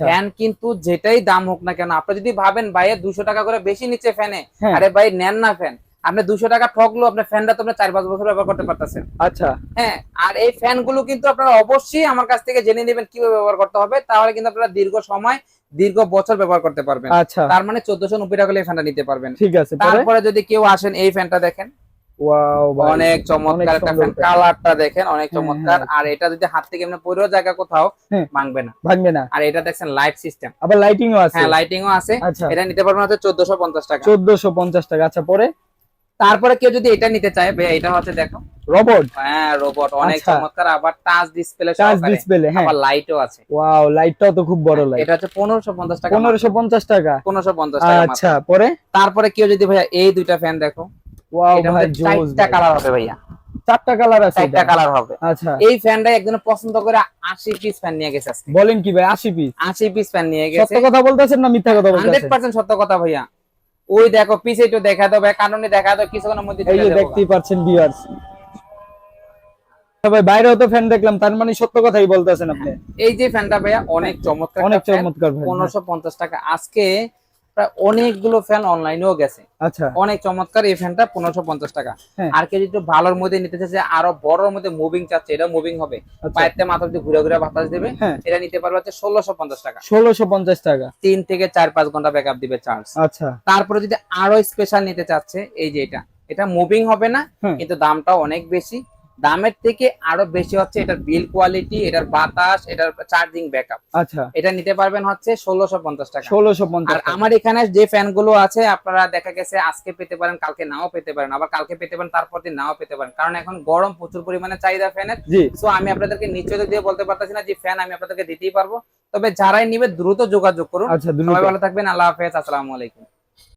Fan কিন্তু যেটাই দাম হোক না কেন, আপনি যদি ভাবেন ভাই 200 টাকা করে বেশি নিচ্ছে ফ্যানে, আরে ভাই নেন না ফ্যান। আপনি 200 টাকা ঠকলো, আপনার ফ্যানটা তো আপনি 4-5 বছর ব্যবহার করতে পারতেছেন। আচ্ছা হ্যাঁ, আর এই ফ্যান গুলো কিন্তু আপনারা অবশ্যই আমার কাছ থেকে জেনে নেবেন কিভাবে ব্যবহার করতে হবে, তাহলে কিন্তু আপনারা দীর্ঘ সময় দীর্ঘ বছর ব্যবহার করতে পারবেন। আচ্ছা তার মানে 1490 টাকা এই ফ্যানটা নিতে পারবেন। ঠিক আছে। তারপরে যদি কেউ আসেন, এই ফ্যানটা দেখেন, ওয়াও ভাই অনেক চমৎকার একটা ফ্যান, কালারটা দেখেন অনেক চমৎকার। হ্যাঁ। আর এটা যদি হাত থেকে এমনি পড়েও জায়গা কোথাও হ্যাঁ, ভাঙবে না। ভাঙবে না। আর এটা দেখছেন লাইট সিস্টেম, আবার লাইটিংও আছে। হ্যাঁ লাইটিংও আছে। আচ্ছা এটা নিতে পারবেন হচ্ছে 1450 টাকা। 1450 টাকা। আচ্ছা পরে তারপরে কেউ যদি এটা নিতে চায় ভাই, এটা হচ্ছে দেখো রোবট। হ্যাঁ রোবট, অনেক আচ্ছা। চমৎকার, আবার টাচ ডিসপ্লে টাচ সহকারে, ডিসপ্লে, হ্যাঁ। আবার লাইটও আছে। ওয়াও, লাইটটাও তো খুব বড় লাইট। এটা হচ্ছে 1550 টাকা। 1550 টাকা। 1550 টাকা মাত্র। আচ্ছা পরে তারপরে কেউ যদি ভাইয়া এই দুইটা ফ্যান দেখো, ওয়াও এটা ভাই মধ্যে জোস 4টা কালার হবে ভাইয়া, 4টা কালার আছে 4টা এটা? কালার হবে। আচ্ছা এই ফ্যানটাই একজন পছন্দ করে 80 পিস ফ্যান নিয়ে গেছে আজকে। বলেন কি ভাই, 80 পিস? 80 পিস ফ্যান নিয়ে গেছে। সত্য কথা বলতেছেন না মিথ্যা কথা বলতেছেন? 100% সত্য কথা ভাইয়া। ওই দেখো পিছে একটু দেখা দাও ভাই, কারণে দেখা দাও কিছুক্ষণের মধ্যে এই চলে যে যাবো। দেখতেই পাচ্ছেন ভিউয়ার্স, ভাই বাইরেও তো ফ্যান দেখলাম, তার মানে সত্য কথাই বলতেছেন আপনি। এই যে ফ্যানটা ভাইয়া অনেক চমৎকার, অনেক চমৎকার ফ্যান। 1550 টাকা। আজকে প্রায় অনেকগুলো ফ্যান অনলাইনেও গেছে, আচ্ছা অনেক চমৎকার এই ফ্যানটা 1550 টাকা। হ্যাঁ। আর কেউ যদি ভালোর মধ্যে নিতে চাচ্ছে, আরো বড়র মধ্যে মুভিং চাচ্ছে, এটা মুভিং হবে, আচ্ছা। পায়েতে মাথা দিয়ে ঘুরে ঘুরে বাতাস দেবে, হ্যাঁ। এটা নিতে পারবে হচ্ছে 1650 টাকা। 1650 টাকা। 3 থেকে 4-5 ঘন্টা ব্যাকআপ দিবে চার্জ। আচ্ছা তারপরে যদি আরো স্পেশাল নিতে চাচ্ছে, এই যে এটা মুভিং হবে না, হুম। কিন্তু দামটাও অনেক বেশি। দামের থেকে আরো বেশি হচ্ছে এটার বিল কোয়ালিটি, এটার বাতাস, এটার চার্জিং ব্যাকআপ। আচ্ছা এটা নিতে পারবেন হচ্ছে 1650 টাকা। 1650 আর টাকা। আমার এখানে যে ফ্যান গুলো আছে, আপনারা দেখা গেছে আজকে পেতে পারেন, কালকে নাও পেতে পারেন, আবার কালকে পেতে পারেন, তারপর দিন নাও পেতে পারেন, কারণ এখন গরম, প্রচুর পরিমাণে চাহিদা ফ্যানের। জি সো আমি আপনাদেরকে নিশ্চয়তা দিয়ে বলতে পারতেছি না যে ফ্যান আমি আপনাদেরকে দিতেই পারবো, তবে যারাই নিবে দ্রুত যোগাযোগ করুন। আচ্ছা দ্রুত। সবাই ভালো থাকবেন, আল্লাহ হাফেজ, আসসালামু আলাইকুম।